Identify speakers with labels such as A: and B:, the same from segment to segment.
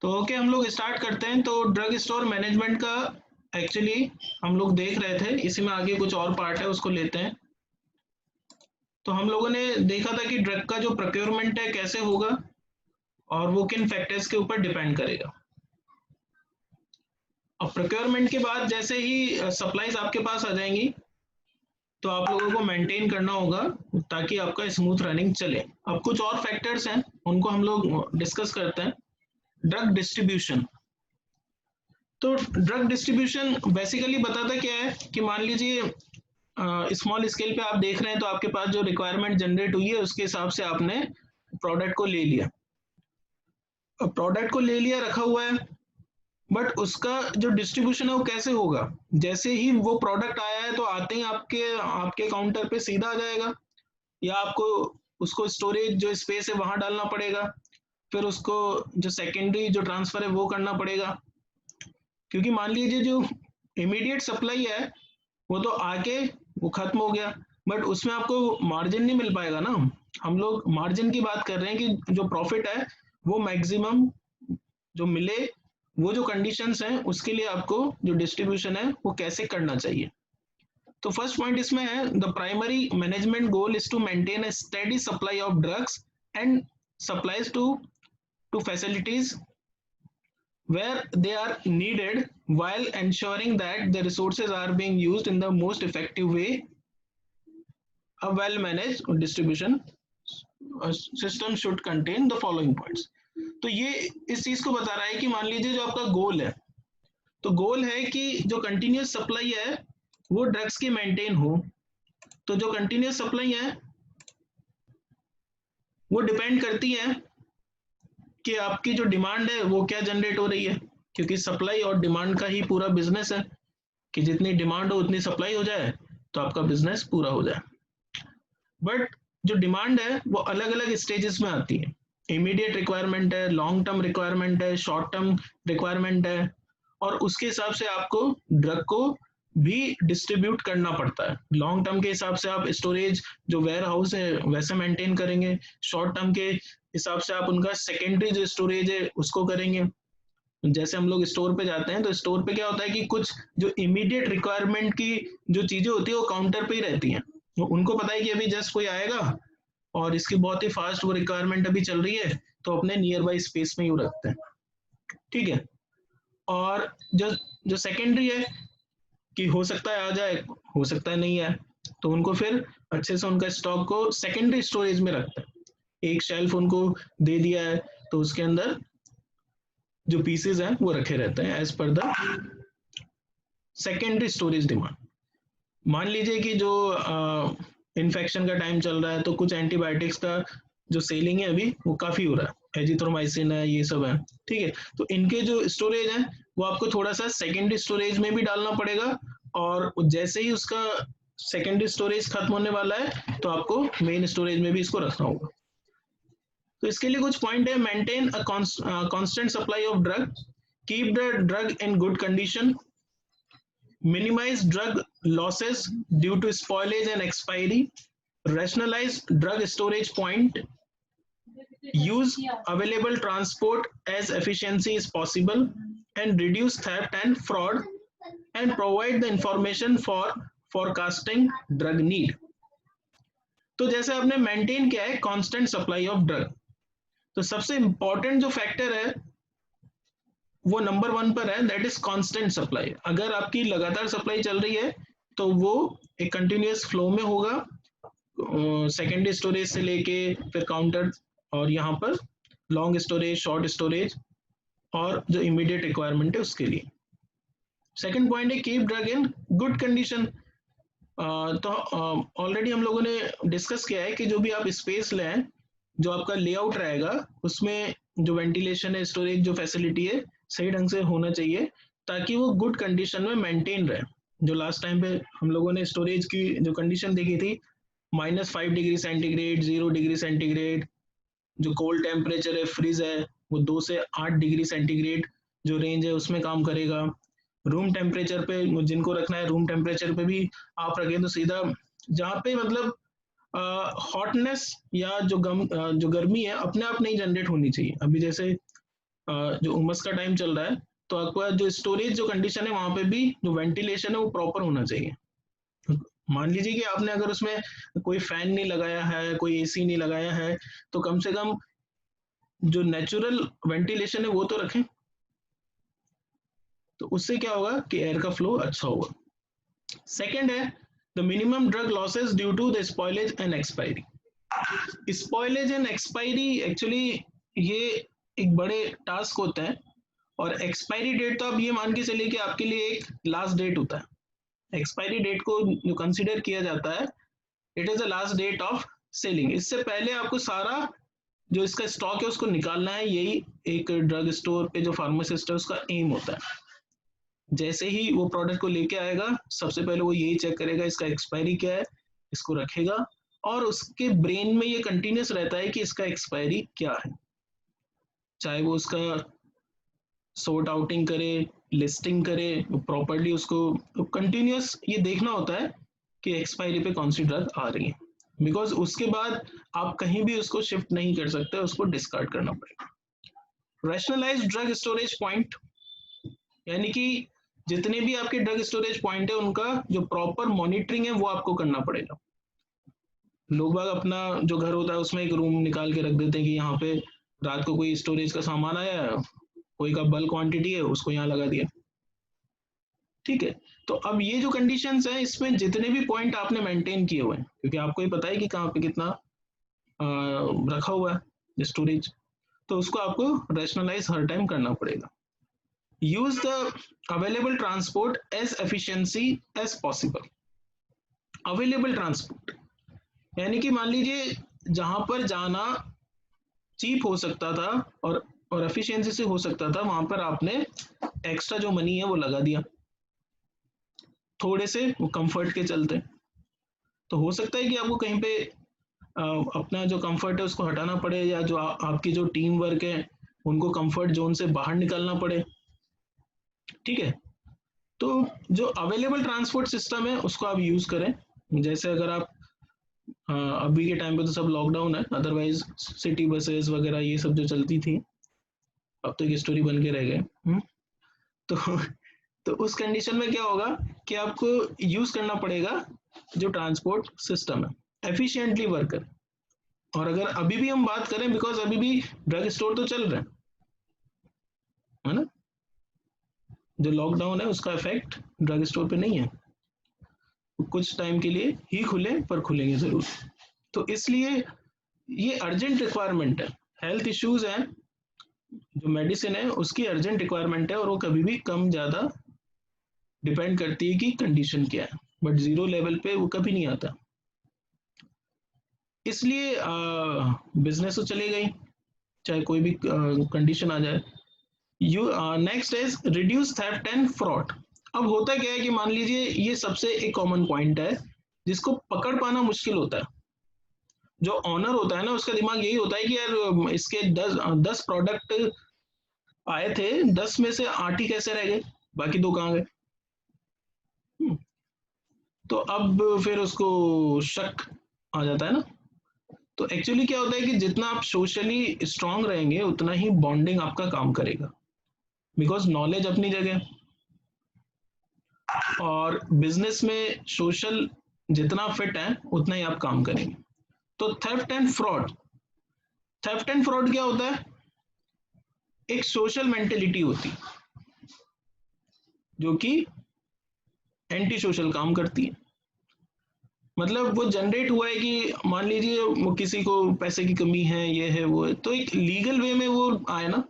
A: तो ओके, हम लोग स्टार्ट करते हैं। तो ड्रग स्टोर मैनेजमेंट का एक्चुअली हम लोग देख रहे थे, इसी में आगे कुछ और पार्ट है उसको लेते हैं। तो हम लोगों ने देखा था कि ड्रग का जो प्रोक्योरमेंट है कैसे होगा और वो किन फैक्टर्स के ऊपर डिपेंड करेगा। अब प्रोक्योरमेंट के बाद जैसे ही सप्लाईज आपके पास आ जाएंगी तो आप लोगों को मेंटेन करना होगा ताकि आपका स्मूथ रनिंग चले। अब कुछ और फैक्टर्स हैं, उनको हम लोग डिस्कस करते हैं। Drug distribution. तो ड्रग डिस्ट्रीब्यूशन बेसिकली बताता क्या है कि मान लीजिए स्मॉल स्केल पे आप देख रहे हैं तो आपके पास जो रिक्वायरमेंट जनरेट हुई है उसके हिसाब से आपने प्रोडक्ट को ले लिया। अब प्रोडक्ट को ले लिया, रखा हुआ है, बट उसका जो डिस्ट्रीब्यूशन है वो कैसे होगा। जैसे ही वो प्रोडक्ट आया है तो आते ही आपके आपके काउंटर पे सीधा आ जाएगा, या आपको उसको स्टोरेज जो स्पेस है वहां डालना पड़ेगा, फिर उसको जो सेकेंडरी जो ट्रांसफर है वो करना पड़ेगा। क्योंकि मान लीजिए जो इमीडिएट सप्लाई है वो तो आके वो खत्म हो गया, बट उसमें आपको मार्जिन नहीं मिल पाएगा ना। हम लोग मार्जिन की बात कर रहे हैं कि जो प्रॉफिट है वो मैक्सिमम जो मिले, वो जो कंडीशंस हैं उसके लिए आपको जो डिस्ट्रीब्यूशन है वो कैसे करना चाहिए। तो फर्स्ट पॉइंट इसमें है, the primary management goal is to maintain a steady supply of drugs and supplies to facilities where they are needed, while ensuring that the resources are being used in the most effective way. A well managed distribution system should contain the following points. तो ये इस चीज को बता रहा है कि मान लीजिए जो आपका गोल है, तो गोल है कि जो कंटिन्यूस सप्लाई है वो ड्रग्स की मेंटेन हो। तो जो कंटिन्यूस सप्लाई है वो डिपेंड करती है कि आपकी जो डिमांड है वो क्या जनरेट हो रही है, क्योंकि सप्लाई और डिमांड का ही पूरा बिजनेस है कि जितनी डिमांड हो उतनी सप्लाई हो जाए तो आपका बिजनेस पूरा हो जाए। बट जो डिमांड है वो अलग अलग स्टेजेस में आती है। इमीडिएट रिक्वायरमेंट है, लॉन्ग टर्म रिक्वायरमेंट है, शॉर्ट टर्म रिक्वायरमेंट है, और उसके हिसाब से आपको ड्रग को भी डिस्ट्रीब्यूट करना पड़ता है। लॉन्ग टर्म के हिसाब से आप स्टोरेज जो वेयर हाउस है वैसे मेंटेन करेंगे, शॉर्ट टर्म के हिसाब से आप उनका सेकेंडरी जो स्टोरेज है उसको करेंगे। जैसे हम लोग स्टोर पे जाते हैं तो स्टोर पे क्या होता है कि कुछ जो इमीडिएट रिक्वायरमेंट की जो चीजें होती है वो काउंटर पे ही रहती हैं। तो उनको पता है कि अभी जस्ट कोई आएगा और इसकी बहुत ही फास्ट वो रिक्वायरमेंट अभी चल रही है, तो अपने नियर बाई स्पेस में ही रखते हैं। ठीक है। और जो जो सेकेंडरी है कि हो सकता है आ जाए, हो सकता है नहीं आए, तो उनको फिर अच्छे से उनका स्टॉक को सेकेंडरी स्टोरेज में रखते हैं। एक शेल्फ उनको दे दिया है तो उसके अंदर जो पीसेज हैं वो रखे रहते हैं as per the secondary storage demand. मान लीजिए कि जो इन्फेक्शन का टाइम चल रहा है तो कुछ एंटीबायोटिक्स का जो सेलिंग है अभी वो काफी हो रहा है, एजिथ्रोमाइसिन है, ये सब है। ठीक है। तो इनके जो स्टोरेज है वो आपको थोड़ा सा सेकेंडरी स्टोरेज में भी डालना पड़ेगा, और जैसे ही उसका सेकेंडरी स्टोरेज खत्म होने वाला है तो आपको मेन स्टोरेज में भी इसको रखना होगा। तो इसके लिए कुछ पॉइंट है, maintain a constant supply of drug, keep the drug in good condition, minimize drug losses due to spoilage and expiry, rationalize drug storage point, use available transport as efficiency is possible, and reduce theft and fraud, and provide the information for forecasting drug need. तो जैसे आपने maintain किया है constant supply of drug, तो सबसे important जो factor है वो नंबर वन पर है, दैट इज कांस्टेंट सप्लाई। अगर आपकी लगातार सप्लाई चल रही है तो वो एक कंटिन्यूअस फ्लो में होगा, सेकेंडरी स्टोरेज से लेके फिर काउंटर, और यहाँ पर लॉन्ग स्टोरेज, शॉर्ट स्टोरेज, और जो इमीडिएट रिक्वायरमेंट है उसके लिए। सेकेंड पॉइंट है keep drug in good condition. तो ऑलरेडी हम लोगों ने डिस्कस किया है कि जो भी आप स्पेस लें, जो आपका लेआउट रहेगा उसमें जो वेंटिलेशन है, स्टोरेज जो फैसिलिटी है सही ढंग से होना चाहिए ताकि वो गुड कंडीशन में मेंटेन रहे। जो लास्ट टाइम पे हम लोगों ने स्टोरेज की जो कंडीशन देखी थी, -5 डिग्री सेंटीग्रेड, 0 डिग्री सेंटीग्रेड, जो कोल्ड टेम्परेचर है, फ्रीज है, वो 2 से 8 डिग्री सेंटीग्रेड जो रेंज है उसमें काम करेगा। रूम टेम्परेचर पे जिनको रखना है रूम टेम्परेचर पे भी आप रखें तो सीधा जहाँ पे मतलब हॉटनेस या जो गर्मी है अपने आप नहीं जनरेट होनी चाहिए। अभी जैसे जो उमस का टाइम चल रहा है, तो आपका जो स्टोरेज जो कंडीशन है वहां पे भी जो वेंटिलेशन है वो प्रॉपर होना चाहिए। मान लीजिए कि आपने अगर उसमें कोई फैन नहीं लगाया है, कोई एसी नहीं लगाया है, तो कम से कम जो नेचुरल वेंटिलेशन है वो तो रखें। तो उससे क्या होगा कि एयर का फ्लो अच्छा होगा। सेकंड है the minimum drug losses due to the spoilage and expiry. Spoilage and expiry actually ये एक बड़े टास्क होते हैं, और एक्सपायरी डेट तो आप ये मान के चलिए कि आपके लिए एक लास्ट डेट होता है। एक्सपायरी डेट को जो कंसिडर किया जाता है, it is the last date of selling. इससे पहले आपको सारा जो इसका स्टॉक है उसको निकालना है, यही एक ड्रग स्टोर पे जो फार्मासिस्ट है उसका एम होता है। जैसे ही वो प्रोडक्ट को लेके आएगा, सबसे पहले वो यही चेक करेगा इसका एक्सपायरी क्या है, इसको रखेगा, और उसके ब्रेन में ये कंटिन्यूस रहता है कि इसका एक्सपायरी क्या है। चाहे वो उसका सॉर्ट आउटिंग करे, लिस्टिंग करे, प्रॉपरली उसको कंटिन्यूस ये देखना होता है कि एक्सपायरी पे कौन सी ड्रग आ रही है, बिकॉज उसके बाद आप कहीं भी उसको शिफ्ट नहीं कर सकते, उसको डिस्कार्ड करना पड़ेगा। रैशनलाइज्ड ड्रग स्टोरेज पॉइंट, यानी कि जितने भी आपके ड्रग स्टोरेज पॉइंट है उनका जो प्रॉपर मॉनिटरिंग है वो आपको करना पड़ेगा। लोग बाग अपना जो घर होता है उसमें एक रूम निकाल के रख देते हैं कि यहाँ पे रात को कोई स्टोरेज का सामान आया है, कोई का बल्क क्वांटिटी है, उसको यहाँ लगा दिया। ठीक है, तो अब ये जो कंडीशंस हैं इसमें जितने भी पॉइंट आपने मेंटेन किए हुए हैं, क्योंकि आपको ही पता है कि कहाँ पे कितना रखा हुआ है स्टोरेज, तो उसको आपको रैशनलाइज हर टाइम करना पड़ेगा। Use the available transport as efficiency as possible. Available transport यानी कि मान लीजिए जहां पर जाना चीप हो सकता था और एफिशिएंसी से हो सकता था, वहां पर आपने एक्स्ट्रा जो मनी है वो लगा दिया, थोड़े से वो कंफर्ट के चलते। तो हो सकता है कि आपको कहीं पे अपना जो कंफर्ट है उसको हटाना पड़े, या जो आपकी जो टीम वर्क है उनको कंफर्ट जोन से बाहर निकालना पड़े। ठीक है, तो जो अवेलेबल ट्रांसपोर्ट सिस्टम है उसको आप यूज करें। जैसे अगर आप अभी के टाइम पे तो सब लॉकडाउन है, अदरवाइज सिटी बसेस वगैरह ये सब जो चलती थी, अब तो एक स्टोरी बन के रह गए। तो तो उस कंडीशन में क्या होगा कि आपको यूज करना पड़ेगा जो ट्रांसपोर्ट सिस्टम है एफिशिएंटली वर्क करे। और अगर अभी भी हम बात करें, बिकॉज अभी भी ड्रग स्टोर तो चल रहे हैं, है ना, जो लॉकडाउन है उसका इफेक्ट ड्रग स्टोर पे नहीं है, कुछ टाइम के लिए ही खुले पर खुलेंगे जरूर। तो इसलिए ये अर्जेंट रिक्वायरमेंट है, हेल्थ इश्यूज है, जो मेडिसिन है उसकी अर्जेंट रिक्वायरमेंट है, और वो कभी भी कम ज्यादा डिपेंड करती है कि कंडीशन क्या है, बट जीरो लेवल पे वो कभी नहीं आता। इसलिए बिजनेस तो चले गई चाहे कोई भी कंडीशन आ जाए। You next is reduce theft and fraud. अब होता क्या है कि मान लीजिए ये सबसे एक कॉमन पॉइंट है जिसको पकड़ पाना मुश्किल होता है। जो ऑनर होता है ना उसका दिमाग यही होता है कि यार इसके 10 प्रोडक्ट आए थे, 10 में से 8 ही कैसे रह गए, बाकी 2 कहाँ गए। तो अब फिर उसको शक आ जाता है ना। तो एक्चुअली क्या होता है कि जितना आप सोशली स्ट्रांग रहेंगे उतना ही बॉन्डिंग आपका काम करेगा, बिकॉज नॉलेज अपनी जगह, और बिजनेस में सोशल जितना फिट है उतना ही आप काम करेंगे। तो थेफ्ट एंड फ्रॉड क्या होता है, एक सोशल मेंटेलिटी होती है जो कि एंटी सोशल काम करती है। मतलब वो जनरेट हुआ है कि मान लीजिए वो किसी को पैसे की कमी है, ये है वो है, तो एक लीगल वे में वो आए ना,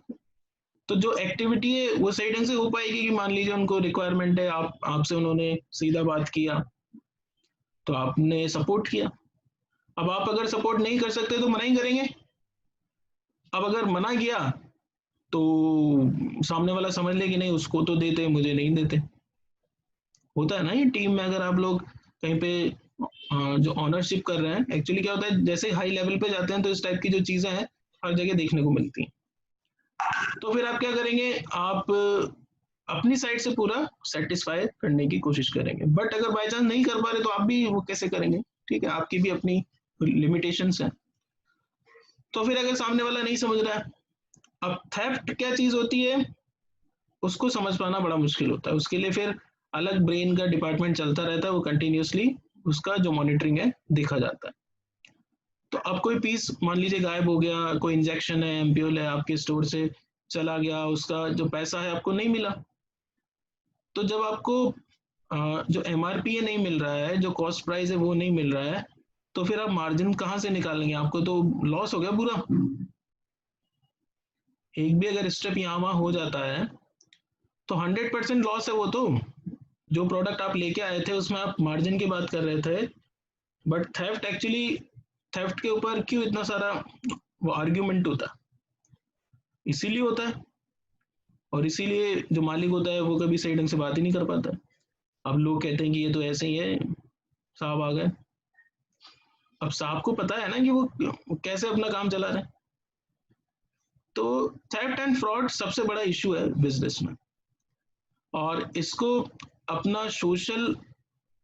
A: तो जो एक्टिविटी है वो सही ढंग से हो पाएगी कि मान लीजिए उनको रिक्वायरमेंट है, आपसे उन्होंने सीधा बात किया तो आपने सपोर्ट किया। अब आप अगर सपोर्ट नहीं कर सकते तो मना ही करेंगे। अब अगर मना किया तो सामने वाला समझ ले कि नहीं उसको तो देते मुझे नहीं देते। होता है ना ये टीम में, अगर आप लोग कहीं पे जो ऑनरशिप कर रहे हैं, एक्चुअली क्या होता है जैसे हाई लेवल पे जाते हैं तो इस टाइप की जो चीजें हैं हर जगह देखने को मिलती हैं। तो फिर आप क्या करेंगे, आप अपनी साइड से पूरा सेटिस्फाई करने की कोशिश करेंगे, बट अगर बाई चांस नहीं कर पा रहे तो आप भी वो कैसे करेंगे। ठीक है, आपकी भी अपनी लिमिटेशंस हैं। तो फिर अगर सामने वाला नहीं समझ रहा है, अब थेफ्ट क्या चीज होती है उसको समझ पाना बड़ा मुश्किल होता है, उसके लिए फिर अलग ब्रेन का डिपार्टमेंट चलता रहता है, वो कंटिन्यूसली उसका जो मॉनिटरिंग है देखा जाता है। तो अब कोई पीस मान लीजिए गायब हो गया, कोई इंजेक्शन है, एम्प्यूल है, आपके स्टोर से चला गया, उसका जो पैसा है आपको नहीं मिला, तो जब आपको जो एमआरपी है नहीं मिल रहा है, जो कॉस्ट प्राइस है वो नहीं मिल रहा है, तो फिर आप मार्जिन कहाँ से निकालेंगे? आपको तो लॉस हो गया पूरा। एक भी अगर स्टेप यहाँ वहां हो जाता है तो 100% लॉस है वो तो। जो प्रोडक्ट आप लेके आए थे उसमें आप मार्जिन की बात कर रहे थे, बट थेफ्ट एक्चुअली, थेफ्ट के ऊपर क्यों इतना सारा वो आर्ग्यूमेंट होता है? इसीलिए होता है, और इसीलिए जो मालिक होता है वो कभी सही ढंग से बात ही नहीं कर पाता। अब लोग कहते हैं कि ये तो ऐसे ही है, साहब आ गए। अब साहब को पता है ना कि वो कैसे अपना काम चला रहे हैं। तो थेफ्ट एंड फ्रॉड सबसे बड़ा इशू है बिजनेस में, और इसको अपना सोशल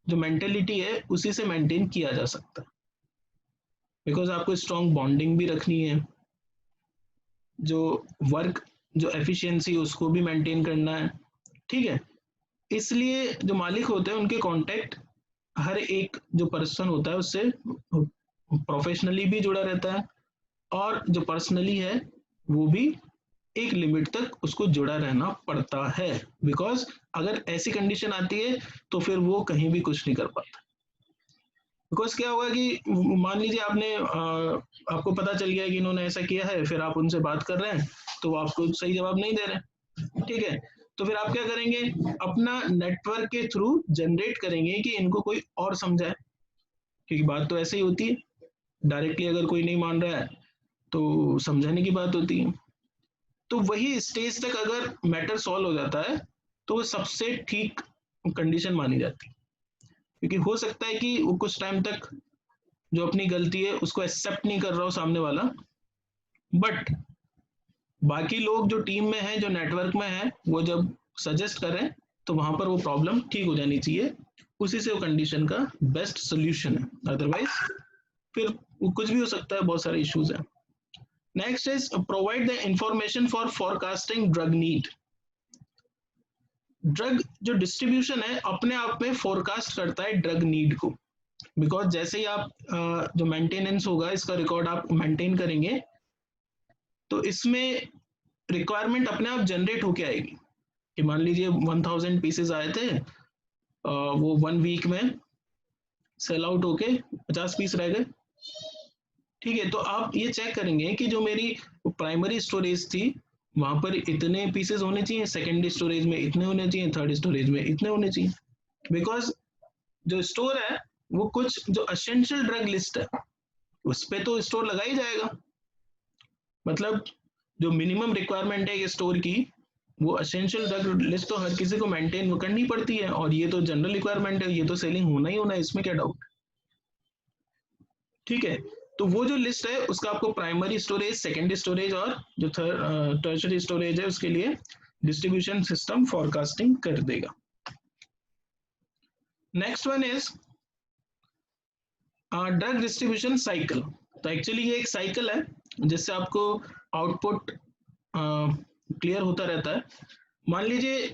A: जो मेंटेलिटी है उसी से मेंटेन किया जा सकता है, बिकॉज आपको स्ट्रॉन्ग बॉन्डिंग भी रखनी है, जो वर्क जो एफिशिएंसी उसको भी मेंटेन करना है, ठीक है। इसलिए जो मालिक होते हैं उनके कांटेक्ट हर एक जो पर्सन होता है उससे प्रोफेशनली भी जुड़ा रहता है, और जो पर्सनली है वो भी एक लिमिट तक उसको जुड़ा रहना पड़ता है, बिकॉज अगर ऐसी कंडीशन आती है तो फिर वो कहीं भी कुछ नहीं कर पाता। बिकॉज क्या होगा कि मान लीजिए आपने आपको पता चल गया कि इन्होंने ऐसा किया है, फिर आप उनसे बात कर रहे हैं तो वो आपको सही जवाब नहीं दे रहे, ठीक है। तो फिर आप क्या करेंगे? अपना नेटवर्क के थ्रू जनरेट करेंगे कि इनको कोई और समझाए, क्योंकि बात तो ऐसे ही होती है, डायरेक्टली अगर कोई नहीं मान रहा है तो समझाने की बात होती है। तो वही स्टेज तक अगर मैटर सॉल्व हो जाता है तो वो सबसे ठीक कंडीशन मानी जाती है, क्योंकि हो सकता है कि वो कुछ टाइम तक जो अपनी गलती है उसको एक्सेप्ट नहीं कर रहा हो सामने वाला, बट बाकी लोग जो टीम में है, जो नेटवर्क में है, वो जब सजेस्ट करें तो वहां पर वो प्रॉब्लम ठीक हो जानी चाहिए, उसी से वो कंडीशन का बेस्ट सोल्यूशन है, अदरवाइज फिर कुछ भी हो सकता है, बहुत सारे इश्यूज हैं। Next is provide the information for forecasting drug need. Drug जो डिस्ट्रीब्यूशन है अपने आप में फोरकास्ट करता है ड्रग नीड को, बिकॉज जैसे ही आप जो मेंटेनेंस होगा इसका रिकॉर्ड आप मेंटेन करेंगे तो इसमें रिक्वायरमेंट अपने आप जनरेट होके आएगी, कि मान लीजिए 1000 पीसेज आए थे, वो 1 वीक में सेल आउट होके 50 पीस रह गए, ठीक है। तो आप ये चेक करेंगे कि जो मेरी प्राइमरी स्टोरेज थी वहां पर इतने पीसेज होने चाहिए, सेकेंडरी स्टोरेज में इतने होने चाहिए, थर्ड स्टोरेज में इतने होने चाहिए, बिकॉज जो स्टोर है वो कुछ जो असेंशियल ड्रग लिस्ट है उस पर तो स्टोर लगा ही जाएगा। मतलब जो मिनिमम रिक्वायरमेंट है ये स्टोर की, वो असेंशियल ड्रग लिस्ट तो हर किसी को मेंटेन करनी पड़ती है, और ये तो जनरल रिक्वायरमेंट है, ये तो सेलिंग होना ही होना है, इसमें क्या डाउट, ठीक है। तो वो जो लिस्ट है उसका आपको प्राइमरी स्टोरेज, सेकेंडरी स्टोरेज और जो टर्शरी स्टोरेज है उसके लिए डिस्ट्रीब्यूशन सिस्टम फॉरकास्टिंग कर देगा। Next one is drug distribution cycle. तो एक्चुअली ये एक साइकिल है जिससे आपको आउटपुट क्लियर होता रहता है। मान लीजिए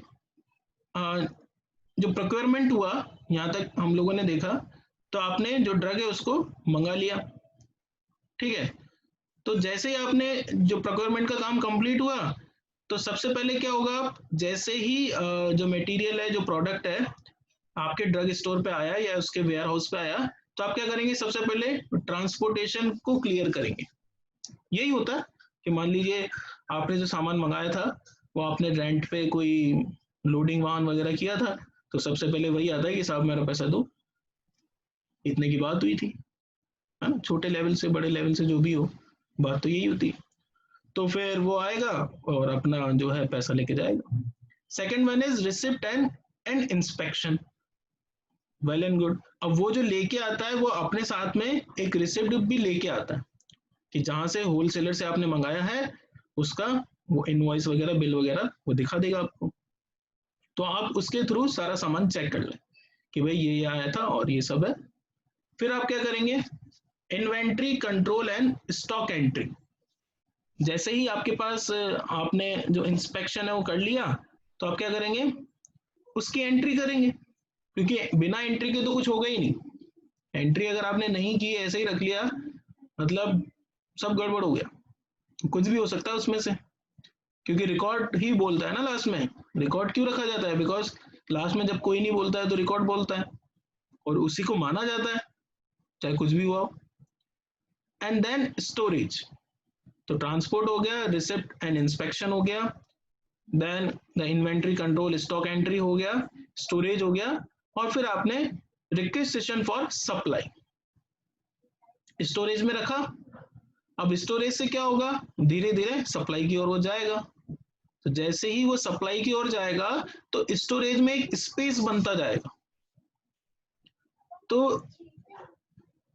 A: जो प्रोक्योरमेंट हुआ, यहाँ तक हम लोगों ने देखा, तो आपने जो ड्रग है उसको मंगा लिया, ठीक है। तो जैसे ही आपने जो प्रोक्योरमेंट का काम कंप्लीट हुआ तो सबसे पहले क्या होगा, जैसे ही जो मटेरियल है, जो प्रोडक्ट है आपके ड्रग स्टोर पे आया या उसके वेयर हाउस पे आया, तो आप क्या करेंगे? सबसे पहले ट्रांसपोर्टेशन को क्लियर करेंगे। यही होता है कि मान लीजिए आपने जो सामान मंगाया था वो आपने रेंट पे कोई लोडिंग वाहन वगैरह किया था, तो सबसे पहले वही आता है कि साहब मेरा पैसा दो, इतने की बात हुई थी, है ना। छोटे लेवल से बड़े लेवल से जो भी हो, बात तो यही होती है। तो फिर वो आएगा और अपना जो है पैसा लेके जाएगा। Second one is receipt and inspection. Well and good. अब वो जो लेके आता है वो अपने साथ में एक रिसिप्ट भी लेके आता है, कि जहां से होलसेलर से आपने मंगाया है उसका वो इनवॉइस वगैरह, बिल वगैरह वो दिखा देगा आपको। तो आप उसके थ्रू सारा सामान चेक कर लें कि भाई ये आया था और ये सब है। फिर आप क्या करेंगे? Inventory control and stock entry. जैसे ही आपके पास आपने जो इंस्पेक्शन है वो कर लिया, तो आप क्या करेंगे, उसकी एंट्री करेंगे, क्योंकि बिना एंट्री के तो कुछ होगा ही नहीं। एंट्री अगर आपने नहीं की, ऐसे ही रख लिया, मतलब सब गड़बड़ हो गया, कुछ भी हो सकता है उसमें से, क्योंकि रिकॉर्ड ही बोलता है ना लास्ट में। रिकॉर्ड क्यों रखा जाता है, बिकॉज लास्ट में जब कोई नहीं बोलता है तो रिकॉर्ड बोलता है, और उसी को माना जाता है चाहे कुछ भी हुआ हो। एंड देन स्टोरेज, तो ट्रांसपोर्ट हो गया, रिसिप्ट एंड इंस्पेक्शन हो गया, then the inventory control, stock entry हो गया, स्टोरेज हो गया, और फिर आपने रिक्वेस्टेशन फॉर सप्लाई स्टोरेज में रखा। अब स्टोरेज से क्या होगा, धीरे धीरे सप्लाई की ओर वो जाएगा। तो जैसे ही वो सप्लाई की ओर जाएगा तो स्टोरेज में एक स्पेस बनता जाएगा। तो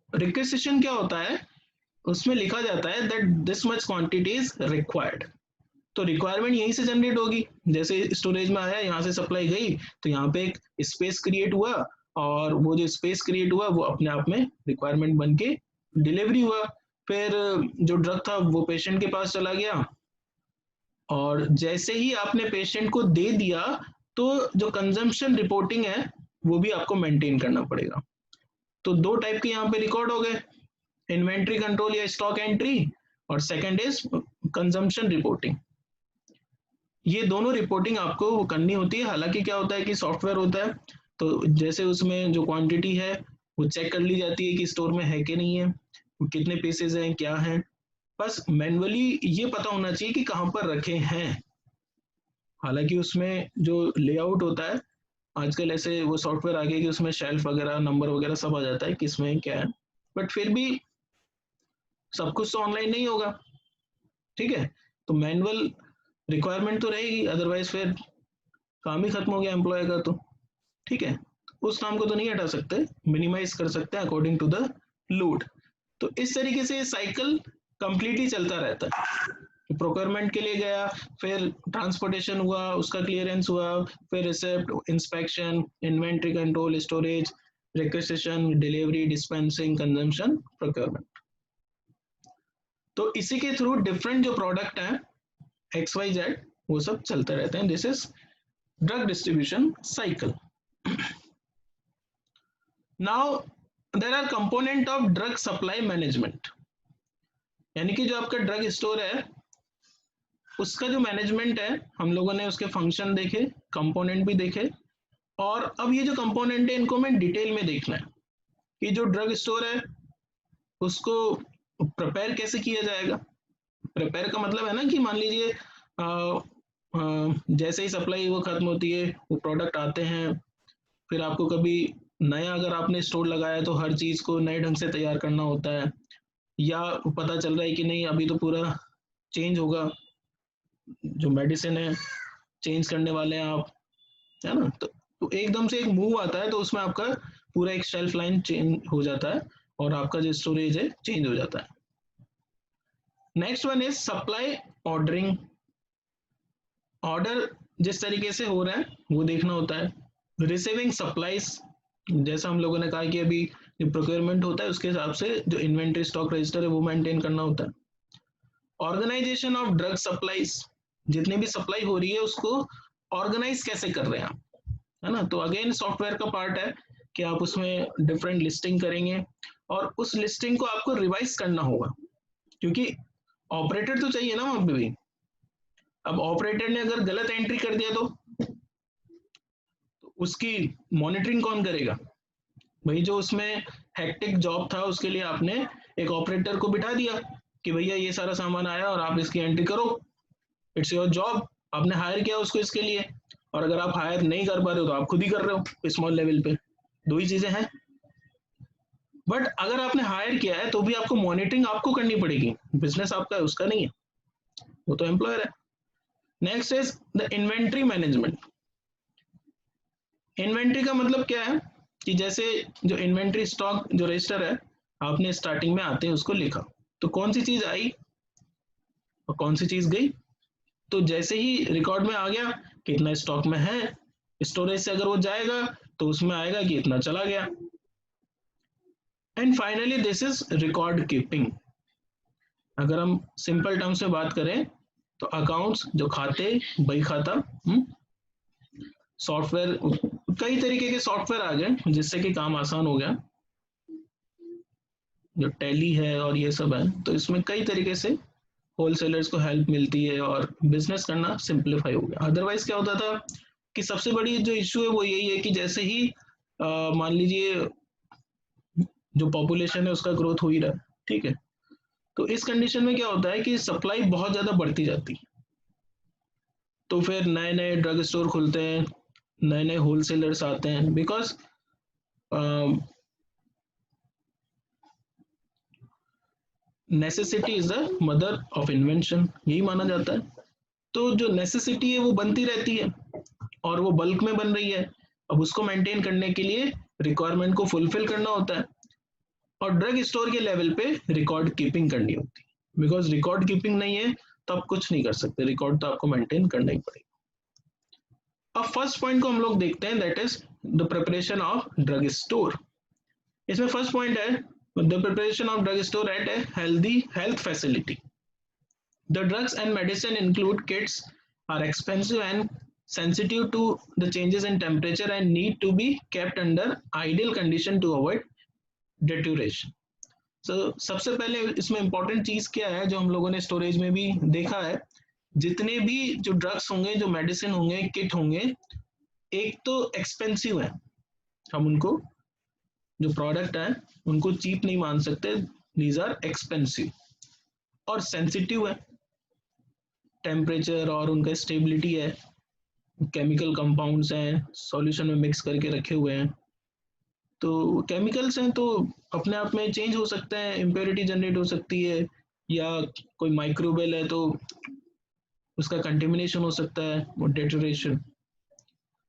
A: रिक्वेस्टेशन क्या होता है, उसमें लिखा जाता है that this much quantity is required. तो रिक्वायरमेंट यहीं से जनरेट होगी, जैसे स्टोरेज में आया, यहाँ से सप्लाई गई, तो यहाँ पे एक स्पेस क्रिएट हुआ, और वो जो स्पेस क्रिएट हुआ वो अपने आप में रिक्वायरमेंट बन के डिलीवरी हुआ। फिर जो ड्रग था वो पेशेंट के पास चला गया, और जैसे ही आपने पेशेंट को दे दिया, तो जो कंजम्पशन रिपोर्टिंग है वो भी आपको मेंटेन करना पड़ेगा। तो दो टाइप के यहाँ पे रिकॉर्ड हो गए, इन्वेंट्री कंट्रोल या स्टॉक एंट्री, और सेकंड इज कंजम्पशन रिपोर्टिंग। ये दोनों रिपोर्टिंग आपको करनी होती है। हालांकि क्या होता है कि सॉफ्टवेयर होता है, तो जैसे उसमें जो क्वांटिटी है वो चेक कर ली जाती है कि स्टोर में है कि नहीं है, कितने पीसेज हैं, क्या है, बस मैन्युअली ये पता होना चाहिए कि कहाँ पर रखे हैं। हालांकि उसमें जो लेआउट होता है, आजकल ऐसे वो सॉफ्टवेयर आ गए कि उसमें शेल्फ वगैरह, नंबर वगैरह सब आ जाता है कि इसमें क्या है, बट फिर भी सब कुछ तो ऑनलाइन नहीं होगा। ठीक है, तो मैनुअल रिक्वायरमेंट तो रहेगी, अदरवाइज फिर काम ही खत्म हो गया एम्प्लॉय का। तो ठीक है, उस काम को तो नहीं हटा सकते, मिनिमाइज कर सकते हैं अकॉर्डिंग टू द लोड। तो इस तरीके से साइकिल कंप्लीटली चलता रहता है। प्रोक्योरमेंट के लिए गया, फिर ट्रांसपोर्टेशन हुआ, उसका क्लियरेंस हुआ, फिर receipt, inspection, inventory control, storage, requisition, delivery, dispensing, consumption, procurement. तो इसी के थ्रू डिफरेंट जो प्रोडक्ट हैं एक्स वाई जेड वो सब चलते रहते हैं। This is drug distribution cycle. Now there are component of drug supply management, यानी कि जो आपका ड्रग स्टोर है उसका जो मैनेजमेंट है, हम लोगों ने उसके फंक्शन देखे, कंपोनेंट भी देखे, और अब ये जो कंपोनेंट है इनको हमें डिटेल में देखना है कि जो ड्रग स्टोर है उसको प्रिपेयर कैसे किया जाएगा। प्रिपेयर का मतलब है ना कि मान लीजिए जैसे ही सप्लाई वो खत्म होती है, वो प्रोडक्ट आते हैं, फिर आपको कभी नया अगर आपने स्टोर लगाया है तो हर चीज को नए ढंग से तैयार करना होता है, या पता चल रहा है कि नहीं अभी तो पूरा चेंज होगा, जो मेडिसिन है चेंज करने वाले हैं आप, है ना। तो एकदम से एक मूव आता है तो उसमें आपका पूरा एक शेल्फ लाइन चेंज हो जाता है, और आपका जो स्टोरेज है चेंज हो जाता है। Next one is supply ordering. Order जिस तरीके से हो रहा है वो देखना होता है। रिसीविंग सप्लाईज, जैसा हम लोगों ने कहा कि अभी जो प्रोक्योरमेंट होता है उसके हिसाब से जो इन्वेंट्री स्टॉक रजिस्टर है वो मेंटेन करना होता है। ऑर्गेनाइजेशन ऑफ ड्रग सप्लाईज, जितनी भी सप्लाई हो रही है उसको ऑर्गेनाइज कैसे कर रहे हैं आप, है ना। तो अगेन सॉफ्टवेयर का पार्ट है कि आप उसमें डिफरेंट लिस्टिंग करेंगे, और उस लिस्टिंग को आपको रिवाइज करना होगा, क्योंकि ऑपरेटर तो चाहिए ना वहां पे भी। अब ऑपरेटर ने अगर गलत एंट्री कर दिया तो उसकी मॉनिटरिंग कौन करेगा। वही जो उसमें हेक्टिक जॉब था उसके लिए आपने एक ऑपरेटर को बिठा दिया कि भैया ये सारा सामान आया और आप इसकी एंट्री करो, इट्स योर जॉब, आपने हायर किया उसको इसके लिए। और अगर आप हायर नहीं कर पा रहे हो तो आप खुद ही कर रहे हो स्मॉल लेवल पे, दो ही चीजें हैं। बट अगर आपने हायर किया है तो भी आपको मॉनिटरिंग आपको करनी पड़ेगी, बिजनेस आपका है उसका नहीं है, वो तो एम्प्लॉयर है। Next is the inventory management. Inventory का मतलब क्या है कि जैसे जो इन्वेंट्री स्टॉक जो रजिस्टर है, आपने स्टार्टिंग में आते हैं उसको लिखा, तो कौन सी चीज आई और कौन सी चीज गई, तो जैसे ही रिकॉर्ड में आ गया कितना स्टॉक में है, स्टोरेज से अगर वो जाएगा तो उसमें आएगा कि इतना चला गया। And finally this is record keeping. अगर हम सिंपल टर्म्स में बात करें तो अकाउंट्स, जो खाते, बही खाता, सॉफ्टवेयर, कई तरीके के सॉफ्टवेयर आ गए जिससे कि काम आसान हो गया, जो टैली है और ये सब है, तो इसमें कई तरीके से होलसेलर्स को हेल्प मिलती है और बिजनेस करना सिंप्लीफाई हो गया। अदरवाइज क्या होता था कि सबसे बड़ी जो इश्यू है वो यही है कि जैसे ही मान लीजिए जो पॉपुलेशन है उसका ग्रोथ हो ही रहा है, ठीक है, तो इस कंडीशन में क्या होता है कि सप्लाई बहुत ज़्यादा बढ़ती जाती है, तो फिर नए नए ड्रग स्टोर खुलते हैं, नए नए होलसेलर्स आते हैं, because necessity is the mother of invention, यही माना जाता है। तो जो नेसेसिटी है वो बनती रहती है और वो बल्क में बन रही है, अब उसको मेंटेन करने के लिए रिक्वायरमेंट को फुलफिल करना होता है और ड्रग स्टोर के लेवल पे रिकॉर्ड कीपिंग करनी होती है, बिकॉज रिकॉर्ड कीपिंग नहीं है तो आप कुछ नहीं कर सकते, रिकॉर्ड तो आपको मेंटेन करना ही पड़ेगा। अब फर्स्ट पॉइंट को हम लोग देखते हैं, that is the preparation of drug store. इसमें फर्स्ट पॉइंट है the preparation of drug store at a healthy health facility. The drugs and medicine include kits are expensive and sensitive to the changes in temperature and need to be kept under ideal condition to avoid deterioration. So सबसे पहले इसमें important चीज क्या है जो हम लोगों ने स्टोरेज में भी देखा है, जितने भी जो ड्रग्स होंगे, जो मेडिसिन होंगे, किट होंगे, एक तो एक्सपेंसिव है, हम उनको जो प्रोडक्ट है उनको चीप नहीं मान सकते, दीज आर एक्सपेंसिव, और सेंसिटिव है, टेम्परेचर और उनका स्टेबिलिटी है, केमिकल कंपाउंड्स हैं, सॉल्यूशन में मिक्स करके रखे हुए हैं, तो केमिकल्स हैं तो अपने आप में चेंज हो सकते हैं, इम्प्योरिटी जनरेट हो सकती है, या कोई माइक्रोबियल है तो उसका कंटेमिनेशन हो सकता है, वो deterioration.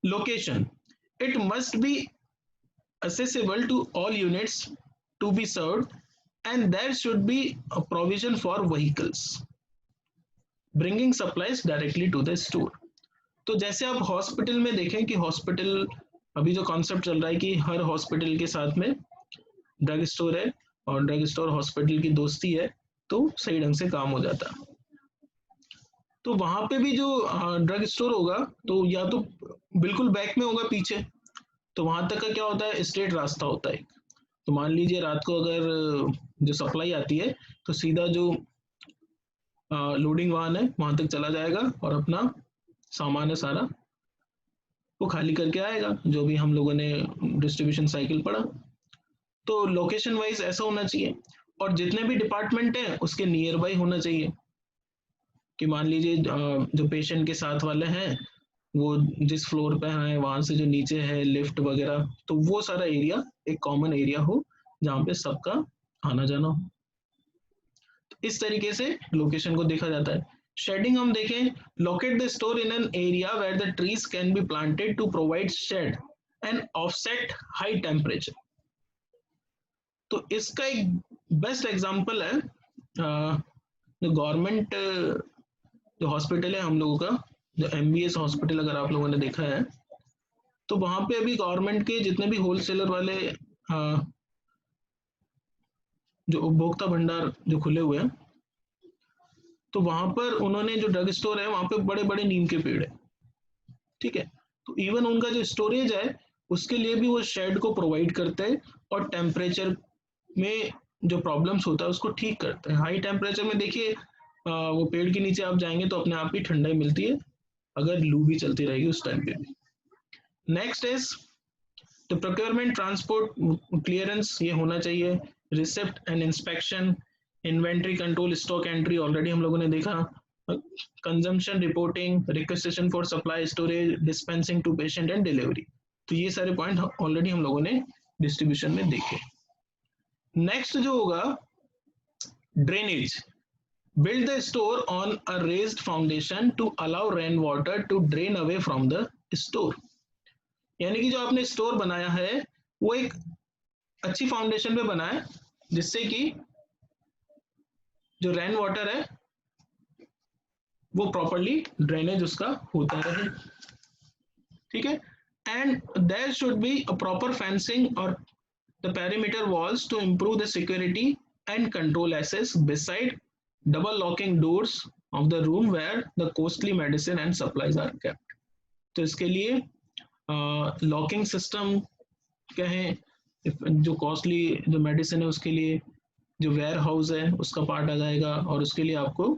A: Location, it must be accessible to all units to be served and there should be a provision for vehicles bringing supplies directly to the store। तो जैसे आप हॉस्पिटल में देखें कि हॉस्पिटल, अभी जो कॉन्सेप्ट चल रहा है कि हर हॉस्पिटल के साथ में ड्रग स्टोर है और ड्रग स्टोर हॉस्पिटल की दोस्ती है, तो सही ढंग से काम हो जाता है। तो वहां पे भी जो ड्रग स्टोर होगा तो या तो बिल्कुल बैक में होगा पीछे, तो वहां तक का क्या होता है, स्ट्रेट रास्ता होता है। तो मान लीजिए रात को अगर जो सप्लाई आती है तो सीधा जो लोडिंग वाहन है वहां तक चला जाएगा और अपना सामान है सारा वो खाली करके आएगा, जो भी हम लोगों ने डिस्ट्रीब्यूशन साइकिल पढ़ा। तो लोकेशन वाइज ऐसा होना चाहिए और जितने भी डिपार्टमेंट हैं उसके नियर बाई होना चाहिए, कि मान लीजिए जो पेशेंट के साथ वाले हैं वो जिस फ्लोर पे है वहां से जो नीचे है लिफ्ट वगैरह, तो वो सारा एरिया एक कॉमन एरिया हो जहाँ पे सबका आना जाना हो। तो इस तरीके से लोकेशन को देखा जाता है। शेडिंग हम देखें, locate the store in an area where the trees can be planted to provide shade and offset high temperature. तो इसका एक बेस्ट एग्जांपल है जो गवर्नमेंट जो हॉस्पिटल है हम लोगों का, जो MBS हॉस्पिटल अगर आप लोगों ने देखा है तो वहां पे अभी गवर्नमेंट के जितने भी होलसेलर वाले जो उपभोक्ता भंडार जो खुले हुए हैं, तो वहां पर उन्होंने जो ड्रग स्टोर है वहां पे बड़े बड़े नीम के पेड़ है, ठीक है, तो इवन उनका जो स्टोरेज है उसके लिए भी वो शेड को प्रोवाइड करते हैं और टेम्परेचर में जो प्रॉब्लम्स होता है उसको ठीक करते हैं। हाई टेम्परेचर में देखिए वो पेड़ के नीचे आप जाएंगे तो अपने आप ही ठंडाई मिलती है, अगर लू भी चलती रहेगी उस टाइम पे भी। Next is the procurement transport clearance, ये होना चाहिए, receipt and inspection, inventory control, stock entry already हम लोगों ने देखा, consumption reporting, requisition for supply, storage, dispensing to patient and delivery. तो ये सारे पॉइंट ऑलरेडी हम लोगों ने डिस्ट्रीब्यूशन में देखे। नेक्स्ट जो होगा drainage, build the store on a raised foundation to allow rainwater to drain away from the store। यानी कि जो आपने स्टोर बनाया है वो एक अच्छी फाउंडेशन पे बना है जिससे कि जो रेन वाटर है वो प्रॉपरली ड्रेनेज उसका होता रहे, ठीक है। And there should be a proper fencing और the perimeter walls to improve the security and control access beside double locking doors of the room where the costly medicine and supplies are kept. तो इसके लिए locking system कहें, जो costly जो medicine है उसके लिए जो वेयर हाउस है उसका पार्ट आ जाएगा, और उसके लिए आपको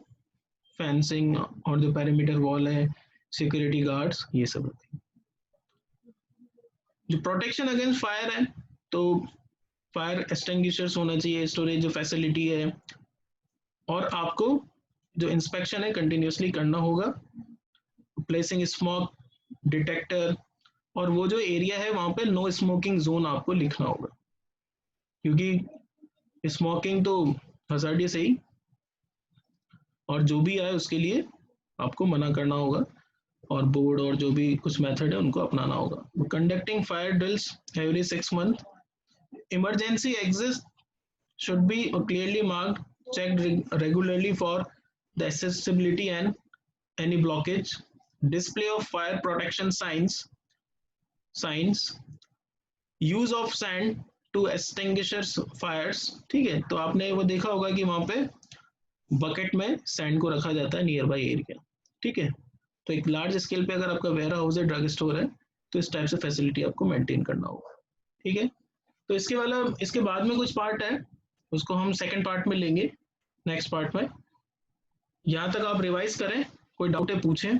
A: फेंसिंग और जो पेरीमीटर वॉल है, सिक्योरिटी गार्ड्स, ये सब होते हैं। जो प्रोटेक्शन अगेंस्ट फायर है, तो फायर एक्सटिंग्विशर्स होना चाहिए, स्टोरेज जो फैसिलिटी है, और आपको जो इंस्पेक्शन है कंटिन्यूसली करना होगा, प्लेसिंग स्मोक डिटेक्टर, और वो जो एरिया है वहां पे नो स्मोकिंग जोन आपको लिखना होगा, क्योंकि स्मोकिंग तो हजार्डियस है ही, और जो भी आए उसके लिए आपको मना करना होगा, और बोर्ड और जो भी कुछ मेथड है उनको अपनाना होगा। Conducting fire drills every 6 month, emergency exit should be clearly marked, checked regularly for the accessibility and any blockage, display of fire protection signs, use of sand to extinguish fires। ठीक है, तो आपने वो देखा होगा कि वहां पे बकेट में सैंड को रखा जाता है नियर बाई एरिया। ठीक है, तो एक लार्ज स्केल पे अगर आपका वेयर हाउस है, ड्रग स्टोर है, तो इस टाइप से फैसिलिटी आपको मेंटेन करना होगा। ठीक है, तो इसके बाद में कुछ पार्ट है, उसको हम सेकंड पार्ट में लेंगे, नेक्स्ट पार्ट में। यहाँ तक आप रिवाइज करें, कोई डाउट है पूछें।